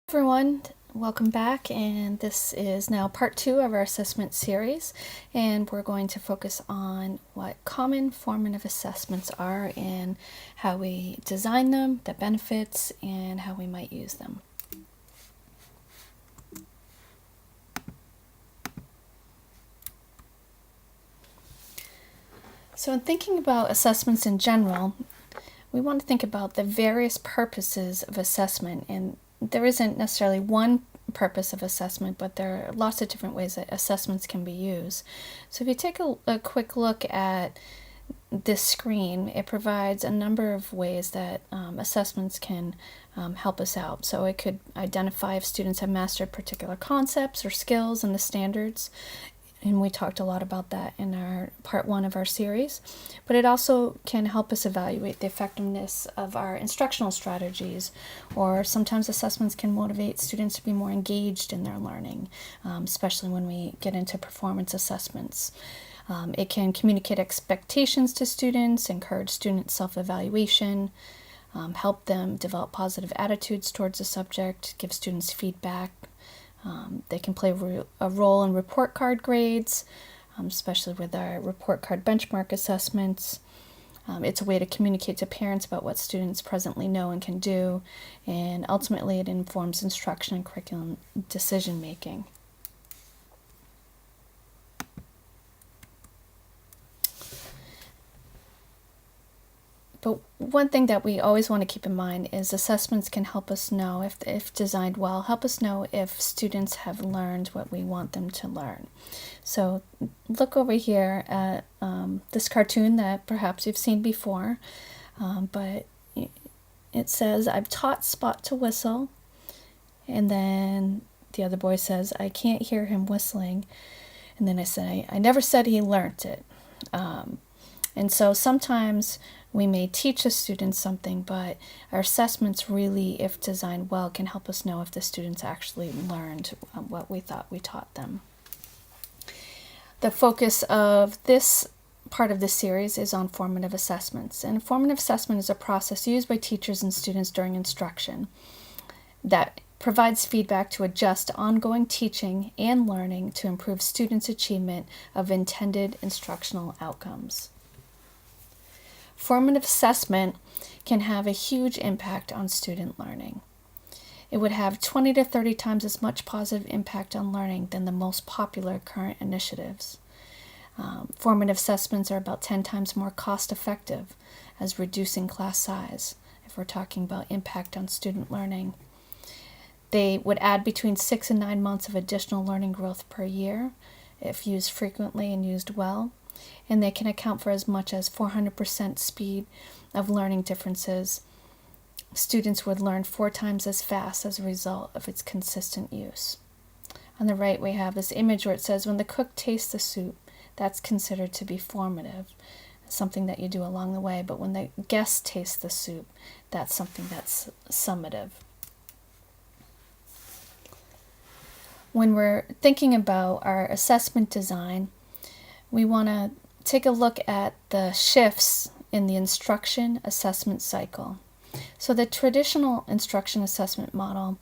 Everyone, welcome back, and this is now part 2 of our assessment series, and we're going to focus on what common formative assessments are and how we design them, the benefits, and how we might use them. So in thinking about assessments in general, we want to think about the various purposes of assessment, and there isn't necessarily one purpose of assessment, but there are lots of different ways that assessments can be used. So if you take a quick look at this screen, it provides a number of ways that assessments can help us out. So it could identify if students have mastered particular concepts or skills and the standards. And we talked a lot about that in our part 1 of our series. But it also can help us evaluate the effectiveness of our instructional strategies, or sometimes assessments can motivate students to be more engaged in their learning, especially when we get into performance assessments. It can communicate expectations to students, encourage student self-evaluation, help them develop positive attitudes towards the subject, give students feedback. They can play a role in report card grades, especially with our report card benchmark assessments. It's a way to communicate to parents about what students presently know and can do, and ultimately it informs instruction and curriculum decision making. But one thing that we always want to keep in mind is assessments can help us know, if designed well, help us know if students have learned what we want them to learn. So look over here at this cartoon that perhaps you've seen before, but it says, "I've taught Spot to whistle," and then the other boy says, "I can't hear him whistling," and then I say, "I never said he learnt it." And so sometimes we may teach a student something, but our assessments really, if designed well, can help us know if the students actually learned what we thought we taught them. The focus of this part of the series is on formative assessments. And formative assessment is a process used by teachers and students during instruction that provides feedback to adjust ongoing teaching and learning to improve students' achievement of intended instructional outcomes. Formative assessment can have a huge impact on student learning. It would have 20 to 30 times as much positive impact on learning than the most popular current initiatives. Formative assessments are about 10 times more cost effective as reducing class size, if we're talking about impact on student learning. They would add between 6 and 9 months of additional learning growth per year if used frequently and used well. And they can account for as much as 400% speed of learning differences. Students would learn 4 times as fast as a result of its consistent use. On the right, we have this image where it says, "When the cook tastes the soup, that's considered to be formative," something that you do along the way. But when the guest tastes the soup, that's something that's summative. When we're thinking about our assessment design, we want to take a look at the shifts in the instruction assessment cycle. So the traditional instruction assessment model,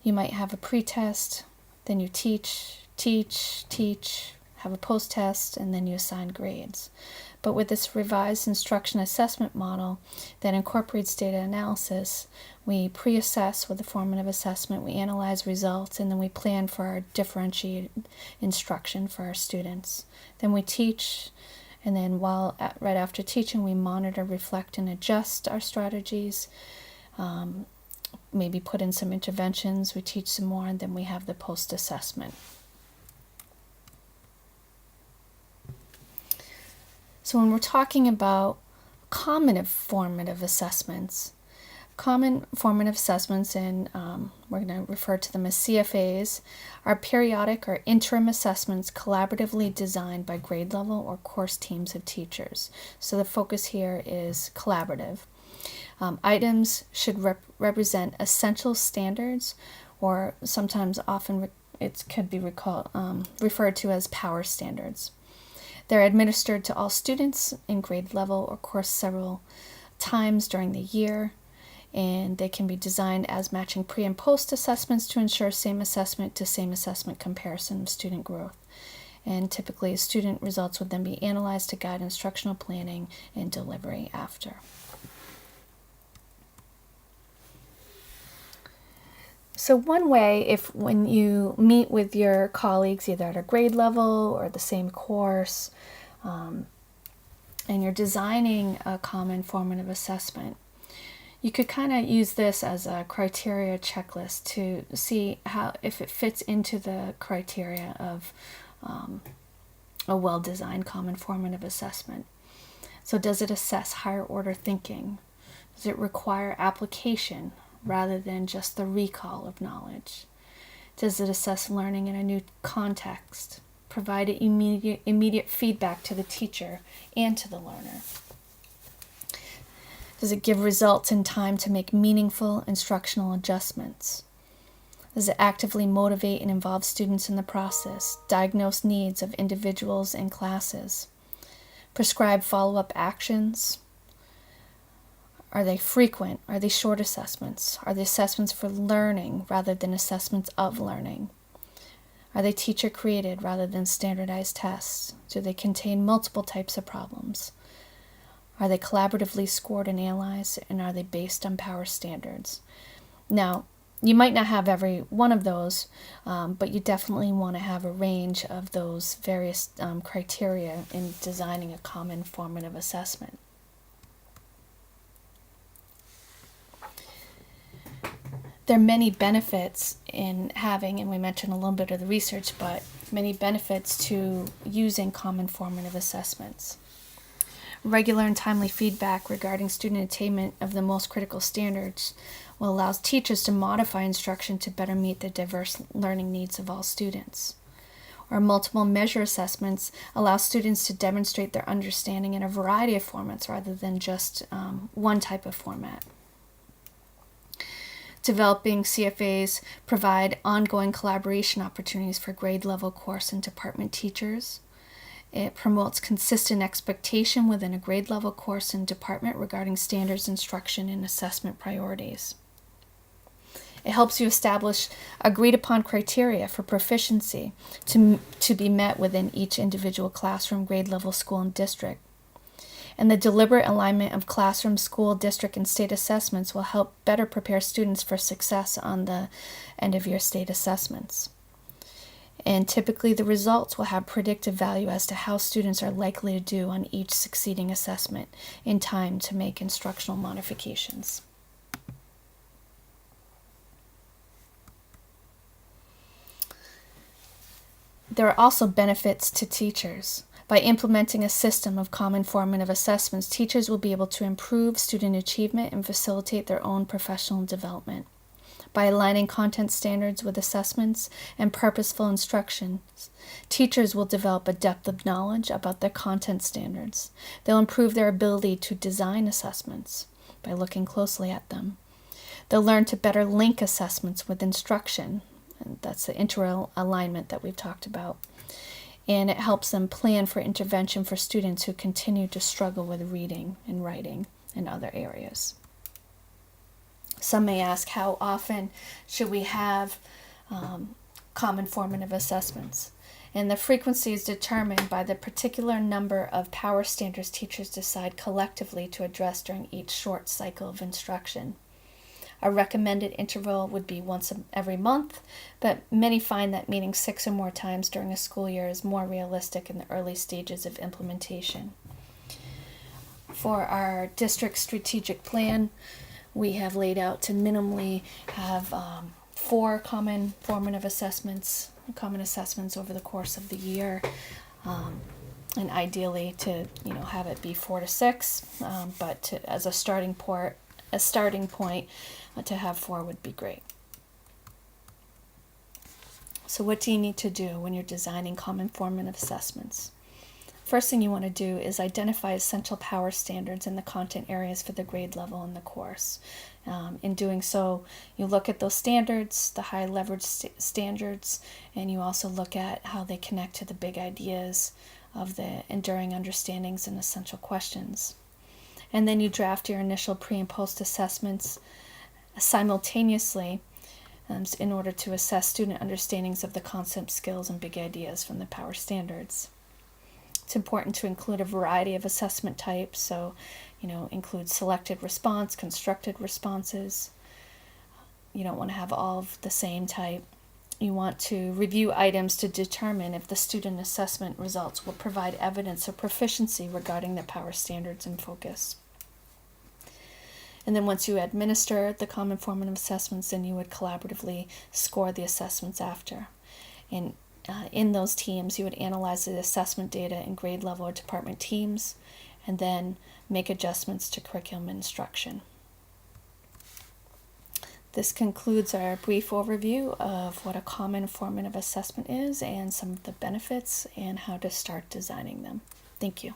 you might have a pre-test, then you teach, have a post-test, and then you assign grades. But with this revised instruction assessment model that incorporates data analysis, we pre-assess with a formative assessment, we analyze results, and then we plan for our differentiated instruction for our students. Then we teach, and then right after teaching, we monitor, reflect, and adjust our strategies, maybe put in some interventions, we teach some more, and then we have the post-assessment. So when we're talking about common formative assessments, and we're going to refer to them as CFAs, are periodic or interim assessments collaboratively designed by grade level or course teams of teachers. So the focus here is collaborative. Items should represent essential standards, or sometimes often it could be referred to as power standards. They're administered to all students in grade level or course several times during the year. and they can be designed as matching pre and post assessments to ensure same assessment to same assessment comparison of student growth. And typically, student results would then be analyzed to guide instructional planning and delivery after. So one way, when you meet with your colleagues, either at a grade level or the same course, and you're designing a common formative assessment, you could kind of use this as a criteria checklist to see if it fits into the criteria of a well-designed common formative assessment. So does it assess higher order thinking? Does it require application rather than just the recall of knowledge? Does it assess learning in a new context? Provide immediate feedback to the teacher and to the learner? Does it give results in time to make meaningful instructional adjustments? Does it actively motivate and involve students in the process? Diagnose needs of individuals and classes? Prescribe follow-up actions? Are they frequent? Are they short assessments? Are they assessments for learning rather than assessments of learning? Are they teacher-created rather than standardized tests? Do they contain multiple types of problems? Are they collaboratively scored and analyzed? And are they based on power standards? Now, you might not have every one of those, but you definitely want to have a range of those various criteria in designing a common formative assessment. There are many benefits in having, and we mentioned a little bit of the research, but many benefits to using common formative assessments. Regular and timely feedback regarding student attainment of the most critical standards will allow teachers to modify instruction to better meet the diverse learning needs of all students. Or multiple measure assessments allow students to demonstrate their understanding in a variety of formats rather than just one type of format. Developing CFAs provide ongoing collaboration opportunities for grade level course and department teachers. It promotes consistent expectation within a grade level course and department regarding standards, instruction, and assessment priorities. It helps you establish agreed upon criteria for proficiency to be met within each individual classroom, grade level, school, and district. And the deliberate alignment of classroom, school, district, and state assessments will help better prepare students for success on the end of year state assessments. And typically the results will have predictive value as to how students are likely to do on each succeeding assessment in time to make instructional modifications. There are also benefits to teachers. By implementing a system of common formative assessments, teachers will be able to improve student achievement and facilitate their own professional development. By aligning content standards with assessments and purposeful instruction, teachers will develop a depth of knowledge about their content standards. They'll improve their ability to design assessments by looking closely at them. They'll learn to better link assessments with instruction. And that's the inter-alignment that we've talked about. And it helps them plan for intervention for students who continue to struggle with reading and writing and other areas. Some may ask, how often should we have common formative assessments? And the frequency is determined by the particular number of power standards teachers decide collectively to address during each short cycle of instruction. A recommended interval would be once every month, but many find that meeting 6 or more times during a school year is more realistic in the early stages of implementation. For our district strategic plan, we have laid out to minimally have 4 common assessments over the course of the year, and ideally to have it be 4 to 6, but as a starting point, to have 4 would be great. So what do you need to do when you're designing common formative assessments? First thing you want to do is identify essential power standards in the content areas for the grade level in the course. In doing so, you look at those standards, the high leverage standards, and you also look at how they connect to the big ideas of the enduring understandings and essential questions. And then you draft your initial pre and post assessments simultaneously in order to assess student understandings of the concept, skills, and big ideas from the Power Standards. It's important to include a variety of assessment types, so include selected response, constructed responses. You don't want to have all of the same type. You want to review items to determine if the student assessment results will provide evidence of proficiency regarding the Power Standards in focus. And then once you administer the common formative assessments, then you would collaboratively score the assessments after. And in those teams, you would analyze the assessment data in grade level or department teams, and then make adjustments to curriculum instruction. This concludes our brief overview of what a common formative assessment is and some of the benefits and how to start designing them. Thank you.